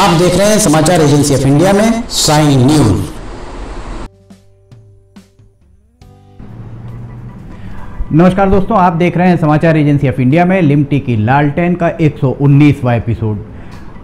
आप देख रहे हैं समाचार एजेंसी ऑफ इंडिया में साइन न्यूज। नमस्कार दोस्तों, आप देख रहे हैं समाचार एजेंसी ऑफ इंडिया में लिमटी की लालटेन का 119वां एपिसोड।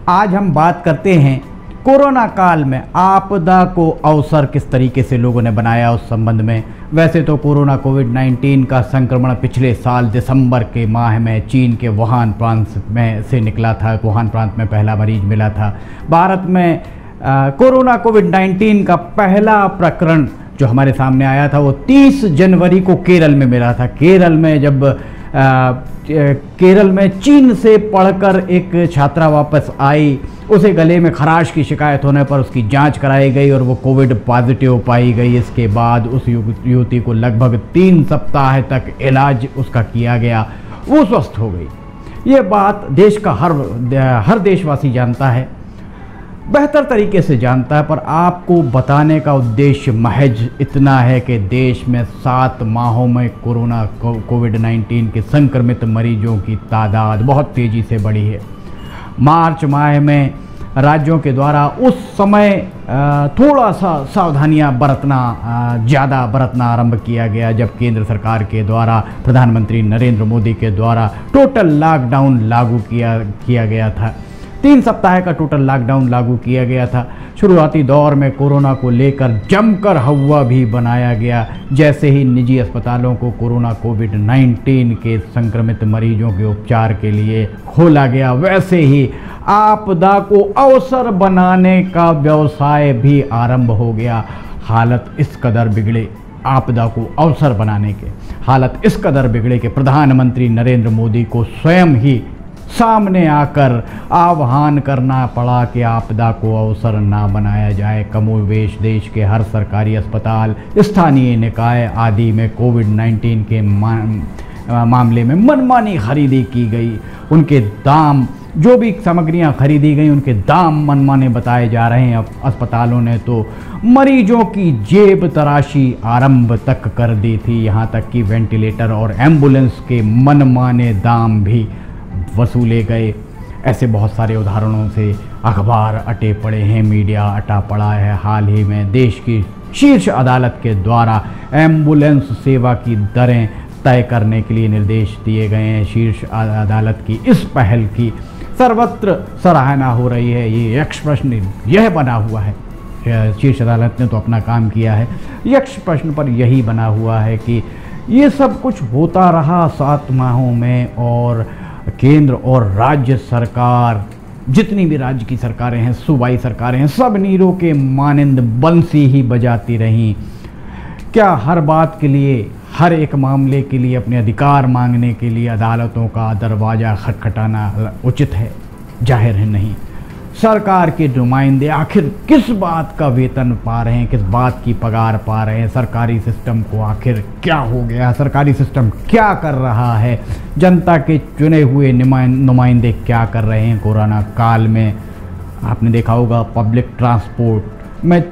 आज हम बात करते हैं कोरोना काल में आपदा को अवसर किस तरीके से लोगों ने बनाया उस संबंध में। वैसे तो कोरोना कोविड-19 का संक्रमण पिछले साल दिसंबर के माह में चीन के वुहान प्रांत में से निकला था। वुहान प्रांत में पहला मरीज मिला था। भारत में कोरोना कोविड-19 का पहला प्रकरण जो हमारे सामने आया था वो 30 जनवरी को केरल में मिला था। केरल में जब केरल में चीन से पढ़कर एक छात्रा वापस आई, उसे गले में खराश की शिकायत होने पर उसकी जांच कराई गई और वो कोविड पॉजिटिव पाई गई। इसके बाद उस युवती को लगभग 3 सप्ताह तक इलाज उसका किया गया, वो स्वस्थ हो गई। ये बात देश का हर देशवासी जानता है, बेहतर तरीके से जानता है, पर आपको बताने का उद्देश्य महज इतना है कि देश में 7 माहों में कोरोना कोविड-19 के संक्रमित मरीजों की तादाद बहुत तेज़ी से बढ़ी है। मार्च माह में राज्यों के द्वारा उस समय थोड़ा सा सावधानियां ज़्यादा बरतना आरंभ किया गया, जब केंद्र सरकार के द्वारा प्रधानमंत्री नरेंद्र मोदी के द्वारा टोटल लॉकडाउन लागू किया गया था। 3 सप्ताह का टोटल लॉकडाउन लागू किया गया था। शुरुआती दौर में कोरोना को लेकर जमकर हवा भी बनाया गया। जैसे ही निजी अस्पतालों को कोरोना कोविड-19 के संक्रमित मरीजों के उपचार के लिए खोला गया, वैसे ही आपदा को अवसर बनाने का व्यवसाय भी आरंभ हो गया। हालत इस कदर बिगड़े, आपदा को अवसर बनाने के हालत इस कदर बिगड़े कि प्रधानमंत्री नरेंद्र मोदी को स्वयं ही सामने आकर आह्वान करना पड़ा कि आपदा को अवसर ना बनाया जाए। कमोवेश देश के हर सरकारी अस्पताल, स्थानीय निकाय आदि में कोविड-19 के मामले में मनमानी खरीदी की गई। उनके दाम, जो भी सामग्रियां खरीदी गई, उनके दाम मनमाने बताए जा रहे हैं। अस्पतालों ने तो मरीजों की जेब तराशी आरंभ तक कर दी थी। यहाँ तक कि वेंटिलेटर और एम्बुलेंस के मनमाने दाम भी वसूले गए। ऐसे बहुत सारे उदाहरणों से अखबार अटे पड़े हैं, मीडिया अटा पड़ा है। हाल ही में देश की शीर्ष अदालत के द्वारा एम्बुलेंस सेवा की दरें तय करने के लिए निर्देश दिए गए हैं। शीर्ष अदालत की इस पहल की सर्वत्र सराहना हो रही है। ये यक्ष प्रश्न यह बना हुआ है, शीर्ष अदालत ने तो अपना काम किया है, यक्ष प्रश्न पर यही बना हुआ है कि ये सब कुछ होता रहा 7 माहों में, और केंद्र और राज्य सरकार, जितनी भी राज्य की सरकारें हैं, सूबाई सरकारें हैं, सब नीरों के मानिंद बंसी ही बजाती रहीं। क्या हर बात के लिए, हर एक मामले के लिए अपने अधिकार मांगने के लिए अदालतों का दरवाज़ा खटखटाना उचित है? जाहिर है नहीं। सरकार के नुमाइंदे आखिर किस बात का वेतन पा रहे हैं, किस बात की पगार पा रहे हैं? सरकारी सिस्टम को आखिर क्या हो गया? सरकारी सिस्टम क्या कर रहा है? जनता के चुने हुए नुमाइंदे क्या कर रहे हैं कोरोना काल में? आपने देखा होगा पब्लिक ट्रांसपोर्ट में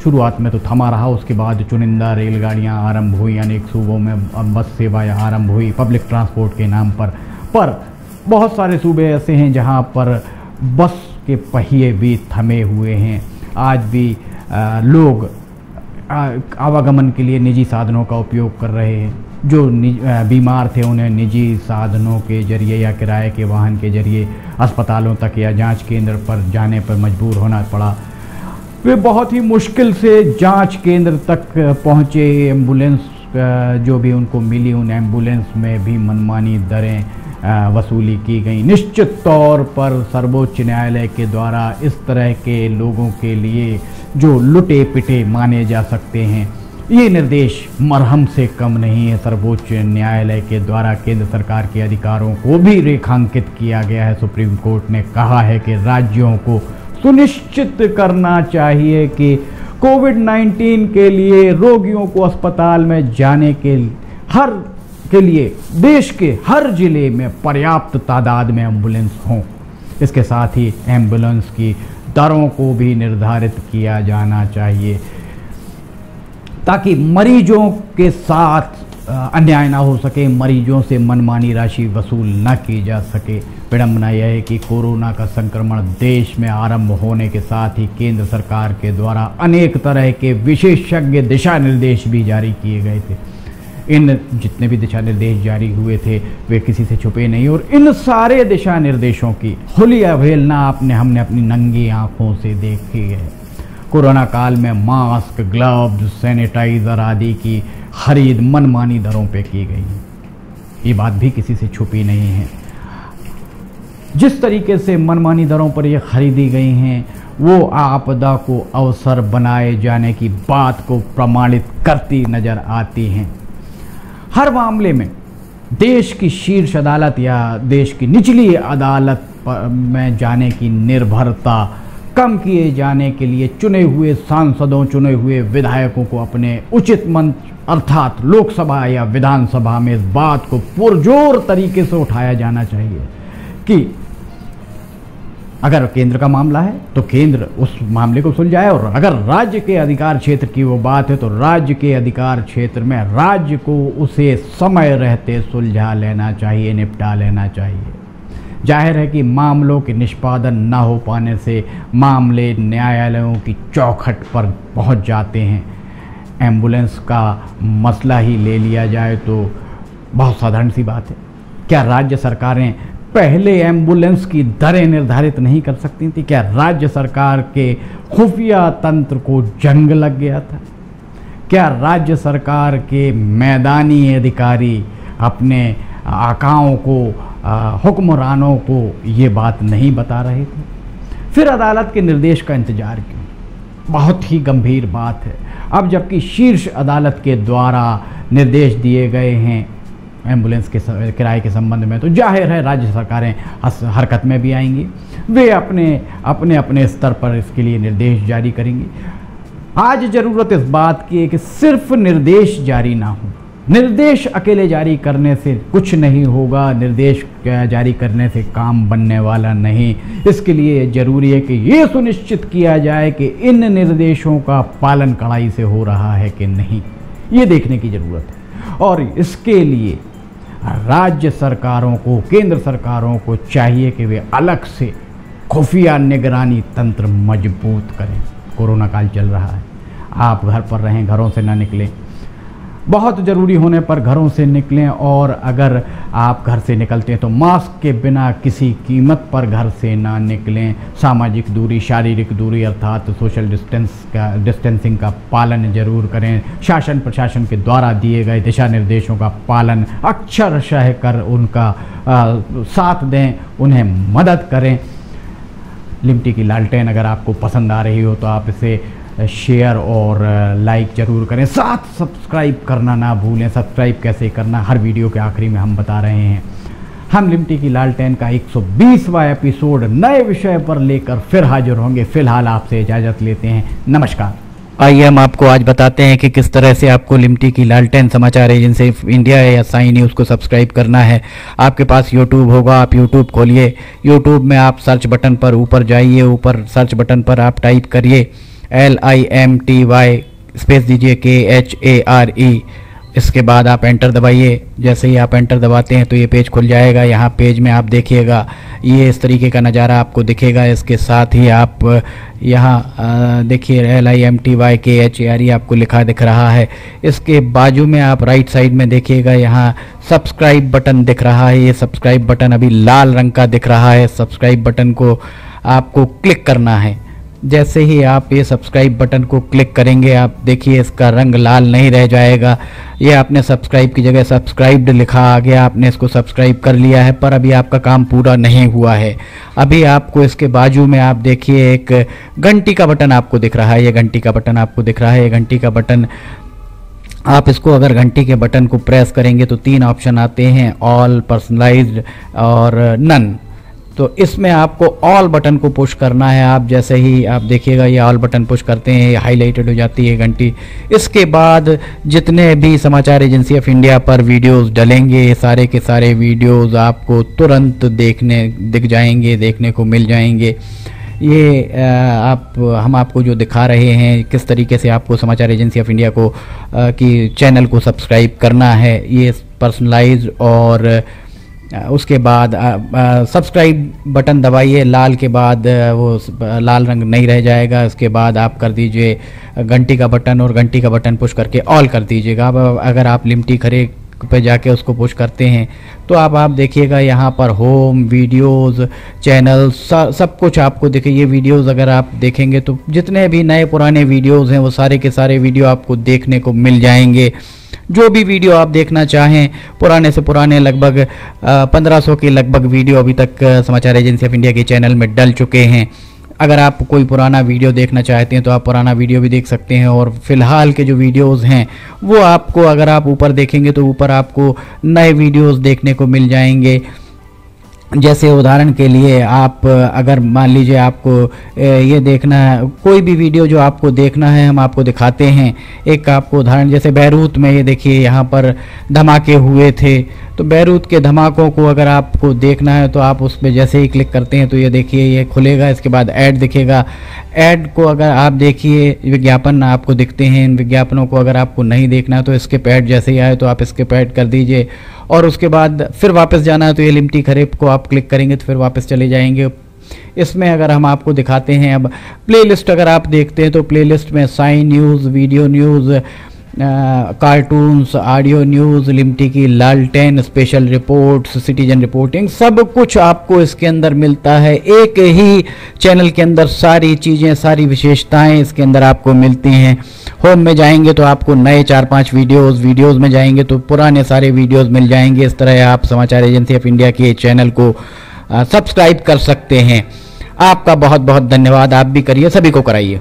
शुरुआत में तो थमा रहा, उसके बाद चुनिंदा रेलगाड़ियां आरंभ हुई, अनेक सूबों में बस सेवाएं आरंभ हुई पब्लिक ट्रांसपोर्ट के नाम पर बहुत सारे सूबे ऐसे हैं जहां पर बस के पहिए भी थमे हुए हैं। आज भी लोग आवागमन के लिए निजी साधनों का उपयोग कर रहे हैं। जो बीमार थे उन्हें निजी साधनों के जरिए या किराए के वाहन के जरिए अस्पतालों तक या जांच केंद्र पर जाने पर मजबूर होना पड़ा। वे बहुत ही मुश्किल से जांच केंद्र तक पहुँचे। एम्बुलेंस जो भी उनको मिली, उन एम्बुलेंस में भी मनमानी दरें वसूली की गई। निश्चित तौर पर सर्वोच्च न्यायालय के द्वारा इस तरह के लोगों के लिए जो लुटे पिटे माने जा सकते हैं, ये निर्देश मरहम से कम नहीं है। सर्वोच्च न्यायालय के द्वारा केंद्र सरकार के अधिकारों को भी रेखांकित किया गया है। सुप्रीम कोर्ट ने कहा है कि राज्यों को सुनिश्चित करना चाहिए कि कोविड-19 के लिए रोगियों को अस्पताल में जाने के लिए देश के हर जिले में पर्याप्त तादाद में एम्बुलेंस हों। इसके साथ ही एम्बुलेंस की दरों को भी निर्धारित किया जाना चाहिए ताकि मरीजों के साथ अन्याय ना हो सके, मरीजों से मनमानी राशि वसूल न की जा सके। विडंबना यह है कि कोरोना का संक्रमण देश में आरंभ होने के साथ ही केंद्र सरकार के द्वारा अनेक तरह के विशेषज्ञ दिशा निर्देश भी जारी किए गए थे। इन जितने भी दिशा निर्देश जारी हुए थे वे किसी से छुपे नहीं, और इन सारे दिशा निर्देशों की खुली अवहेलना हमने अपनी नंगी आंखों से देखी है। कोरोना काल में मास्क, ग्लव्स, सैनिटाइजर आदि की खरीद मनमानी दरों पे की गई। ये बात भी किसी से छुपी नहीं है। जिस तरीके से मनमानी दरों पर ये खरीदी गई हैं वो आपदा को अवसर बनाए जाने की बात को प्रमाणित करती नजर आती हैं। हर मामले में देश की शीर्ष अदालत या देश की निचली अदालत में जाने की निर्भरता कम किए जाने के लिए चुने हुए सांसदों, चुने हुए विधायकों को अपने उचित मंच अर्थात लोकसभा या विधानसभा में इस बात को पुरजोर तरीके से उठाया जाना चाहिए कि अगर केंद्र का मामला है तो केंद्र उस मामले को सुलझाए, और अगर राज्य के अधिकार क्षेत्र की वो बात है तो राज्य के अधिकार क्षेत्र में राज्य को उसे समय रहते सुलझा लेना चाहिए, निपटा लेना चाहिए। जाहिर है कि मामलों के निष्पादन न हो पाने से मामले न्यायालयों की चौखट पर पहुंच जाते हैं। एम्बुलेंस का मसला ही ले लिया जाए तो बहुत साधारण सी बात है। क्या राज्य सरकारें पहले एम्बुलेंस की दरें निर्धारित नहीं कर सकती थी? क्या राज्य सरकार के खुफिया तंत्र को जंग लग गया था? क्या राज्य सरकार के मैदानी अधिकारी अपने आकाओं को, हुक्मरानों को ये बात नहीं बता रहे थे? फिर अदालत के निर्देश का इंतजार क्यों? बहुत ही गंभीर बात है। अब जबकि शीर्ष अदालत के द्वारा निर्देश दिए गए हैं एम्बुलेंस के किराए के संबंध में, तो जाहिर है राज्य सरकारें हरकत में भी आएंगी। वे अपने अपने स्तर पर इसके लिए निर्देश जारी करेंगी। आज ज़रूरत इस बात की है कि सिर्फ निर्देश जारी ना हो। निर्देश अकेले जारी करने से कुछ नहीं होगा, निर्देश जारी करने से काम बनने वाला नहीं। इसके लिए ज़रूरी है कि ये सुनिश्चित किया जाए कि इन निर्देशों का पालन कड़ाई से हो रहा है कि नहीं, ये देखने की ज़रूरत है। और इसके लिए राज्य सरकारों को, केंद्र सरकारों को चाहिए कि वे अलग से खुफिया निगरानी तंत्र मजबूत करें। कोरोना काल चल रहा है, आप घर पर रहें, घरों से ना निकलें। बहुत ज़रूरी होने पर घरों से निकलें, और अगर आप घर से निकलते हैं तो मास्क के बिना किसी कीमत पर घर से ना निकलें। सामाजिक दूरी, शारीरिक दूरी अर्थात सोशल डिस्टेंसिंग का पालन जरूर करें। शासन प्रशासन के द्वारा दिए गए दिशा निर्देशों का पालन अक्षरशः कर उनका साथ दें, उन्हें मदद करें। लिमटी की लालटेन अगर आपको पसंद आ रही हो तो आप इसे शेयर और लाइक ज़रूर करें, साथ सब्सक्राइब करना ना भूलें। सब्सक्राइब कैसे करना हर वीडियो के आखिरी में हम बता रहे हैं। हम लिमटी की लालटेन का 120वां एपिसोड नए विषय पर लेकर फिर हाजिर होंगे। फिलहाल आपसे इजाज़त लेते हैं, नमस्कार। आइए हम आपको आज बताते हैं कि किस तरह से आपको लिमटी की लालटेन समाचार एजेंसी इंडिया या साई न्यूज़ को सब्सक्राइब करना है। आपके पास यूट्यूब होगा, आप यूट्यूब खोलिए। यूट्यूब में आप सर्च बटन पर ऊपर जाइए, ऊपर सर्च बटन पर आप टाइप करिए LIMTY स्पेस दीजिए KHARE। इसके बाद आप एंटर दबाइए। जैसे ही आप एंटर दबाते हैं तो ये पेज खुल जाएगा। यहाँ पेज में आप देखिएगा ये इस तरीके का नज़ारा आपको दिखेगा। इसके साथ ही आप यहाँ देखिए LIMTY KHARE आपको लिखा दिख रहा है। इसके बाजू में आप राइट साइड में देखिएगा, यहाँ सब्सक्राइब बटन दिख रहा है। ये सब्सक्राइब बटन अभी लाल रंग का दिख रहा है। सब्सक्राइब बटन को आपको क्लिक करना है। जैसे ही आप ये सब्सक्राइब बटन को क्लिक करेंगे आप देखिए इसका रंग लाल नहीं रह जाएगा। ये आपने सब्सक्राइब की जगह सब्सक्राइब्ड लिखा आ गया, आपने इसको सब्सक्राइब कर लिया है, पर अभी आपका काम पूरा नहीं हुआ है। अभी आपको इसके बाजू में आप देखिए एक घंटी का बटन आपको दिख रहा है। ये घंटी का बटन आपको दिख रहा है। ये घंटी का बटन आप इसको अगर घंटी के बटन को प्रेस करेंगे तो 3 ऑप्शन आते हैं, ऑल, पर्सनलाइज्ड और नन। तो इसमें आपको ऑल बटन को पुश करना है। आप जैसे ही आप देखिएगा ये ऑल बटन पुश करते हैं, ये हाईलाइटेड हो जाती है घंटी। इसके बाद जितने भी समाचार एजेंसी ऑफ इंडिया पर वीडियोस डलेंगे, ये सारे के सारे वीडियोस आपको तुरंत दिख जाएंगे, देखने को मिल जाएंगे। ये हम आपको जो दिखा रहे हैं किस तरीके से आपको समाचार एजेंसी ऑफ इंडिया को की चैनल को सब्सक्राइब करना है। ये पर्सनलाइज्ड और उसके बाद सब्सक्राइब बटन दबाइए, लाल के बाद वो लाल रंग नहीं रह जाएगा। उसके बाद आप कर दीजिए घंटी का बटन, और घंटी का बटन पुश करके ऑल कर दीजिएगा। अब अगर आप लिमटी खरे पे जाके उसको पुश करते हैं तो आप देखिएगा यहाँ पर होम, वीडियोस, चैनल, सब कुछ आपको दिखे। ये वीडियोस अगर आप देखेंगे तो जितने भी नए पुराने वीडियोस हैं वो सारे के सारे वीडियो आपको देखने को मिल जाएंगे। जो भी वीडियो आप देखना चाहें, पुराने से पुराने लगभग 1500 के लगभग वीडियो अभी तक समाचार एजेंसी ऑफ इंडिया के चैनल में डल चुके हैं। अगर आप कोई पुराना वीडियो देखना चाहते हैं तो आप पुराना वीडियो भी देख सकते हैं। और फिलहाल के जो वीडियोस हैं वो आपको, अगर आप ऊपर देखेंगे तो ऊपर आपको नए वीडियोस देखने को मिल जाएंगे। जैसे उदाहरण के लिए आप अगर मान लीजिए आपको ये देखना है, कोई भी वीडियो जो आपको देखना है हम आपको दिखाते हैं। एक आपको उदाहरण, जैसे बैरूत में ये देखिए यहाँ पर धमाके हुए थे, तो बैरूत के धमाकों को अगर आपको देखना है तो आप उस पर जैसे ही क्लिक करते हैं तो ये देखिए ये खुलेगा। इसके बाद ऐड दिखेगा। ऐड को अगर आप देखिए, विज्ञापन आपको दिखते हैं, इन विज्ञापनों को अगर आपको नहीं देखना है तो स्किप ऐड जैसे ही आए तो आप स्किप ऐड कर दीजिए। और उसके बाद फिर वापस जाना है तो ये लिमटी खरे को आप क्लिक करेंगे तो फिर वापस चले जाएंगे। इसमें अगर हम आपको दिखाते हैं, अब प्लेलिस्ट अगर आप देखते हैं तो प्लेलिस्ट में sign news, video news, cartoons, audio news, Limti की लालटेन, स्पेशल रिपोर्ट्स, सिटीजन रिपोर्टिंग, सब कुछ आपको इसके अंदर मिलता है। एक ही चैनल के अंदर सारी चीज़ें, सारी विशेषताएं इसके अंदर आपको मिलती हैं। होम में जाएंगे तो आपको नए 4-5 वीडियोज़ में जाएंगे तो पुराने सारे वीडियोज़ मिल जाएंगे। इस तरह आप समाचार एजेंसी ऑफ इंडिया के चैनल को सब्सक्राइब कर सकते हैं। आपका बहुत बहुत धन्यवाद। आप भी करिए, सभी को कराइए।